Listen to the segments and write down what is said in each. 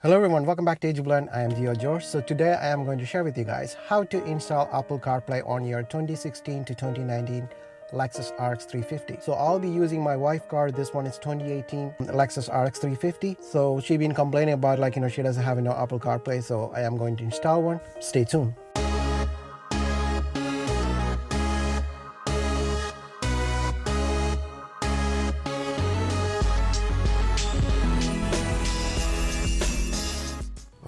Hello everyone, welcome back to AgeBlend. I am Gio George. So today I am going to share with you guys how to install Apple CarPlay on your 2016 to 2019 Lexus Rx350. So I'll be using my wife car. This one is 2018 Lexus Rx350. So she's been complaining about she doesn't have no Apple CarPlay. So I am going to install one. Stay tuned.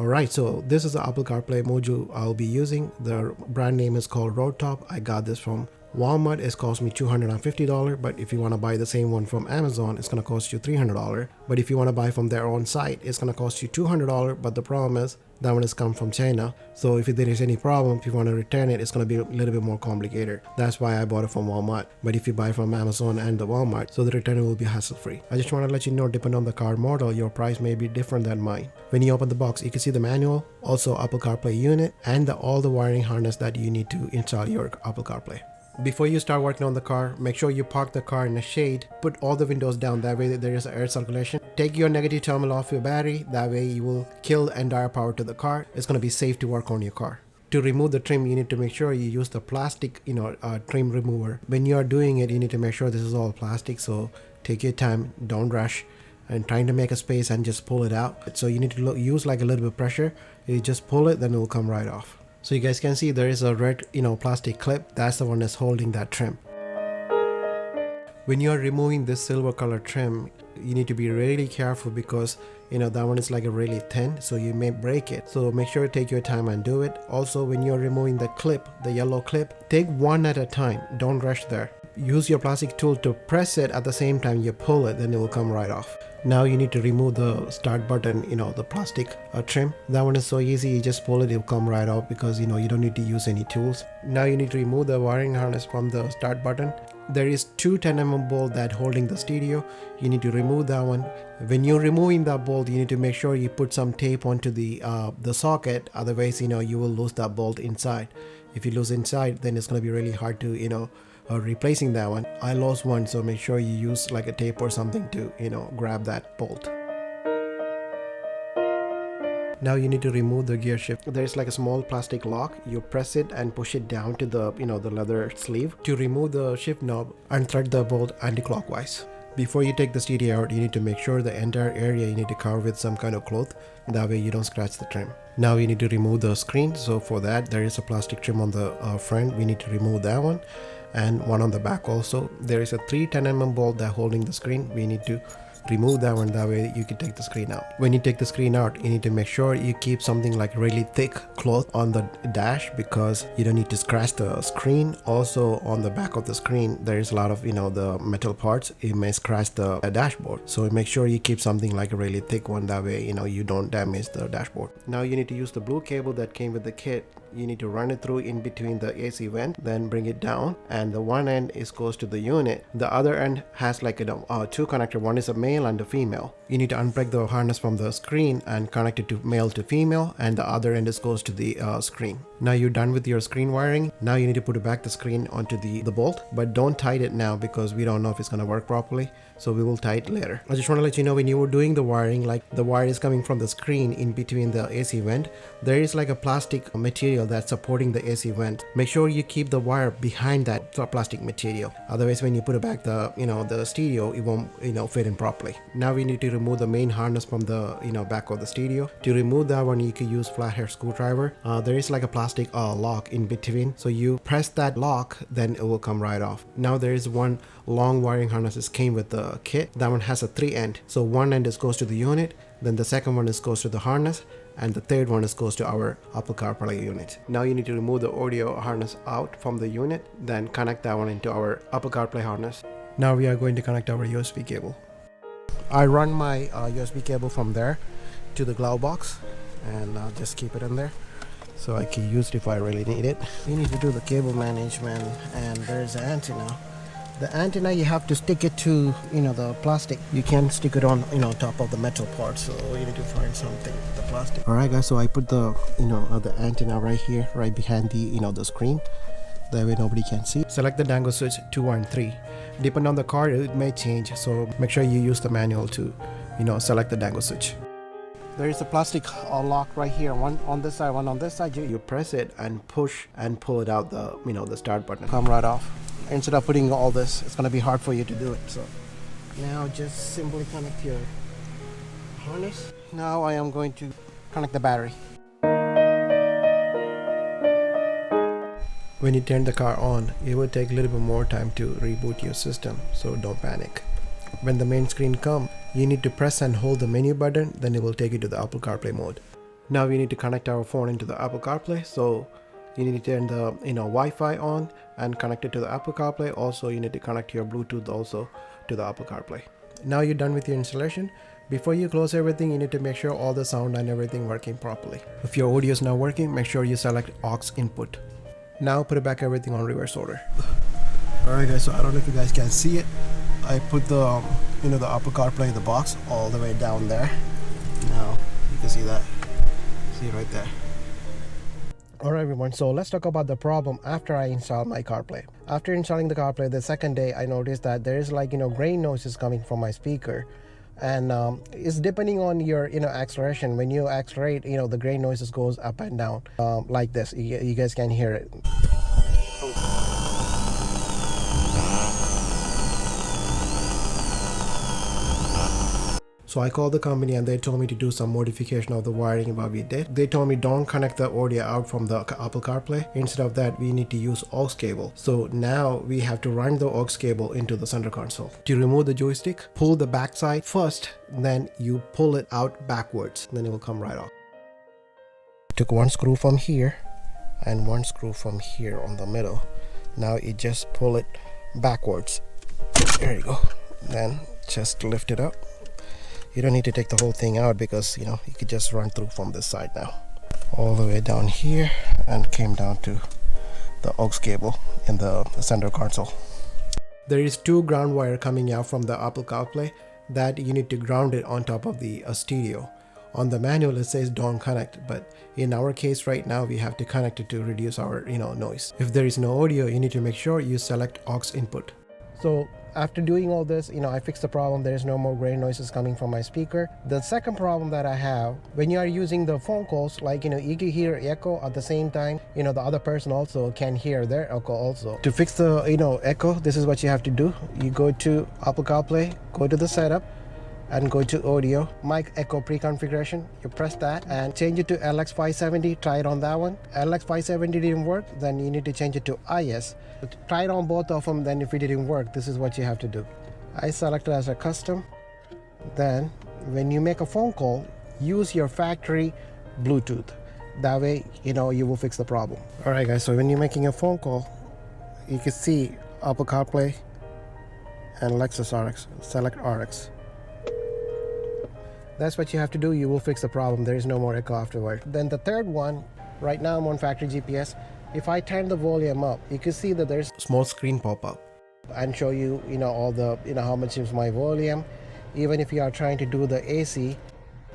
Alright, so this is the Apple CarPlay module I'll be using. The brand name is called Roadtop. I got this from Walmart. It's cost me $250, but if you want to buy the same one from Amazon, it's going to cost you $300. But if you want to buy from their own site, it's going to cost you $200. But the problem is that one has come from China. So if there is any problem, if you want to return it, it's going to be a little bit more complicated. That's why I bought it from Walmart. But if you buy from Amazon and the Walmart, so the return will be hassle-free. I just want to let you know, depending on the car model, your price may be different than mine. When you open the box, you can see the manual, also Apple CarPlay unit, and all the wiring harness that you need to install your Apple CarPlay. Before you start working on the car, make sure you park the car in the shade. Put all the windows down, that way there is air circulation. Take your negative terminal off your battery, that way you will kill the entire power to the car. It's going to be safe to work on your car. To remove the trim, you need to make sure you use the plastic trim remover. When you are doing it, you need to make sure this is all plastic, so take your time, don't rush, and trying to make a space and just pull it out. So you need to use like a little bit of pressure. You just pull it, then it will come right off. So you guys can see there is a red plastic clip. That's the one that's holding that trim. When you are removing this silver color trim, you need to be really careful because that one is like a really thin, so you may break it. So make sure you take your time and do it. Also, when you're removing the clip, the yellow clip, take one at a time. Don't rush there. Use your plastic tool to press it at the same time you pull it, then it will come right off. Now you need to remove the start button, the plastic trim. That one is so easy, you just pull it, it will come right off because you don't need to use any tools. Now you need to remove the wiring harness from the start button. There is two 10mm bolt that holding the stereo. You need to remove that one. When you're removing that bolt, you need to make sure you put some tape onto the socket. Otherwise, you will lose that bolt inside. If you lose inside, then it's going to be really hard to replacing that one. I lost one, so make sure you use like a tape or something to grab that bolt. Now you need to remove the gear shift. There's like a small plastic lock. You press it and push it down to the the leather sleeve to remove the shift knob and thread the bolt anti-clockwise. Before you take the stereo out, you need to make sure the entire area you need to cover with some kind of cloth. That way you don't scratch the trim. Now you need to remove the screen. So for that, there is a plastic trim on the front. We need to remove that one, and one on the back also. There is a 3 10mm bolt that holding the screen. We need to remove that one, that way you can take the screen out. When you take the screen out, you need to make sure you keep something like really thick cloth on the dash because you don't need to scratch the screen. Also on the back of the screen, there is a lot of the metal parts. It may scratch the dashboard, so make sure you keep something like a really thick one, that way you don't damage the dashboard. Now you need to use the blue cable that came with the kit. You need to run it through in between the AC vent, then bring it down, and the one end is close to the unit. The other end has like two connector. One is a male and a female. You need to unplug the harness from the screen and connect it to male to female, and the other end is close to the screen. Now you're done with your screen wiring. Now you need to put back the screen onto the bolt, but don't tighten it now because we don't know if it's going to work properly, so we will tighten it later. I just want to let you know, when you were doing the wiring, like the wire is coming from the screen in between the AC vent, there is like a plastic material that's supporting the AC vent. Make sure you keep the wire behind that plastic material. Otherwise, when you put it back the stereo, it won't fit in properly. Now we need to remove the main harness from the back of the stereo. To remove that one, you can use flathead screwdriver. There is like a plastic lock in between, so you press that lock, then it will come right off. Now there is one long wiring harness that came with the kit. That one has a 3 end. So one end is goes to the unit, then the second one is goes to the harness, and the third one is goes to our Apple CarPlay unit. Now you need to remove the audio harness out from the unit, then connect that one into our Apple CarPlay harness. Now we are going to connect our USB cable. I run my USB cable from there to the glove box, and I'll just keep it in there so I can use it if I really need it. You need to do the cable management, and there's the antenna. The antenna, you have to stick it to the plastic. You can't stick it on top of the metal part, so you need to find something with the plastic. Alright guys, so I put the the antenna right here, right behind the the screen. That way nobody can see. Select the dangle switch 2 and 3. Depending on the car, it may change, so make sure you use the manual to select the dangle switch. There is a plastic lock right here, one on this side, one on this side. You press it and push and pull it out, the the start button come right off. Instead of putting all this, it's going to be hard for you to do it. So now just simply connect your harness. Now I am going to connect the battery. When you turn the car on, it will take a little bit more time to reboot your system, so don't panic. When the main screen comes, you need to press and hold the menu button, then it will take you to the Apple CarPlay mode. Now we need to connect our phone into the Apple CarPlay, so you need to turn the Wi-Fi on and connect it to the Apple CarPlay. Also, you need to connect your Bluetooth also to the Apple CarPlay. Now you're done with your installation. Before you close everything, you need to make sure all the sound and everything working properly. If your audio is not working, make sure you select aux input. Now put it back everything on reverse order. Alright guys, so I don't know if you guys can see it. I put the the Apple CarPlay in the box all the way down there. Now you can see that. See it right there. Alright everyone, so let's talk about the problem after I installed my CarPlay. After installing the CarPlay, the second day I noticed that there is grain noises coming from my speaker. And it's depending on your acceleration. When you accelerate, the grain noises goes up and down like this. You guys can hear it. So I called the company and they told me to do some modification of the wiring what we did. They told me don't connect the audio out from the Apple CarPlay. Instead of that, we need to use aux cable. So now we have to run the aux cable into the center console. To remove the joystick, pull the back side first, then you pull it out backwards. Then it will come right off. Took one screw from here and one screw from here on the middle. Now you just pull it backwards. There you go. Then just lift it up. You don't need to take the whole thing out because you could just run through from this side now. All the way down here and came down to the aux cable in the center console. There is two ground wire coming out from the Apple CarPlay that you need to ground it on top of the stereo. On the manual it says don't connect, but in our case right now we have to connect it to reduce our noise. If there is no audio, you need to make sure you select aux input. So after doing all this, I fixed the problem. There is no more grain noises coming from my speaker. The second problem that I have, when you are using the phone calls, you can hear echo at the same time, the other person also can hear their echo also. To fix the, echo, this is what you have to do. You go to Apple CarPlay, go to the setup, and go to audio, mic echo pre-configuration. You press that and change it to LX570. Try it on that one. LX570 didn't work, then you need to change it to IS. Try it on both of them, then if it didn't work, this is what you have to do. I select it as a custom. Then when you make a phone call, use your factory Bluetooth. That way, you will fix the problem. Alright guys, so when you're making a phone call, you can see Apple CarPlay and Lexus Rx. Select Rx. That's what you have to do. You will fix the problem. There is no more echo afterward. Then the third one, right now I'm on factory GPS. If I turn the volume up, you can see that there's a small screen pop up and show you, all the, how much is my volume. Even if you are trying to do the AC,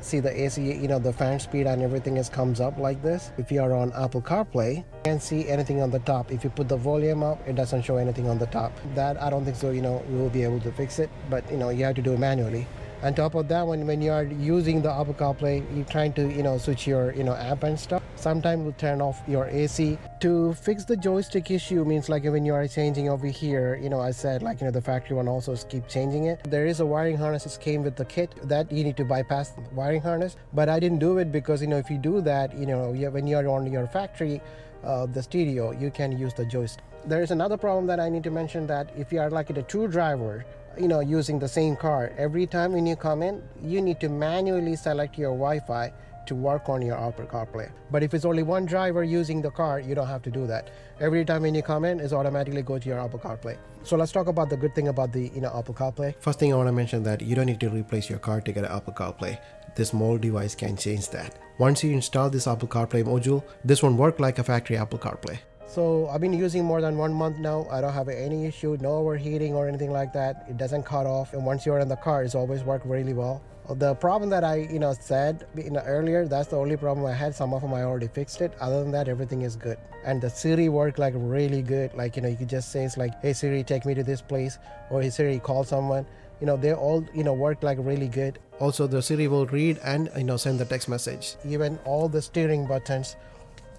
see the AC, the fan speed and everything comes up like this. If you are on Apple CarPlay, you can't see anything on the top. If you put the volume up, it doesn't show anything on the top. That I don't think so, we will be able to fix it, but you have to do it manually. On top of that, when you are using the Apple CarPlay, you're trying to switch your app and stuff. Sometimes we'll turn off your AC. To fix the joystick issue means when you are changing over here, I said the factory one also keep changing it. There is a wiring harness that came with the kit that you need to bypass the wiring harness, but I didn't do it because if you do that, when you are on your factory the stereo, you can use the joystick. There is another problem that I need to mention, that if you are a two driver, using the same car, every time when you come in, you need to manually select your Wi-Fi to work on your Apple CarPlay. But if it's only one driver using the car, you don't have to do that. Every time when you come in, it's automatically go to your Apple CarPlay. So let's talk about the good thing about the Apple CarPlay. First thing I want to mention that you don't need to replace your car to get an Apple CarPlay. This small device can change that. Once you install this Apple CarPlay module, this won't work like a factory Apple CarPlay. So I've been using more than 1 month now. I don't have any issue, no overheating or anything like that. It doesn't cut off, and once you're in the car, it's always worked really well. The problem that I said earlier, that's the only problem I had. Some of them I already fixed it. Other than that, everything is good. And the Siri worked really good. You could just say it's hey Siri, take me to this place, or hey Siri, call someone. They all work like really good. Also, the Siri will read and send the text message. Even all the steering buttons,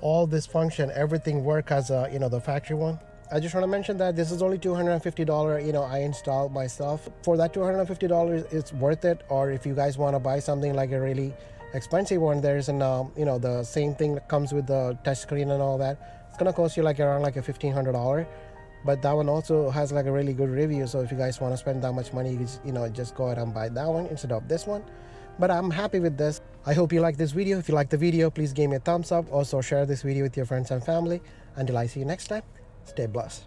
all this function, everything work as a the factory one. I just want to mention that this is only $250. I installed myself. For that $250, it's worth it. Or if you guys want to buy something like a really expensive one, there's an the same thing that comes with the touchscreen and all that. It's gonna cost you like around like a $1,500. But that one also has like a really good review. So if you guys want to spend that much money, you just go ahead and buy that one instead of this one. But I'm happy with this. I hope you like this video. If you like the video, please give me a thumbs up. Also share this video with your friends and family. Until I see you next time, stay blessed.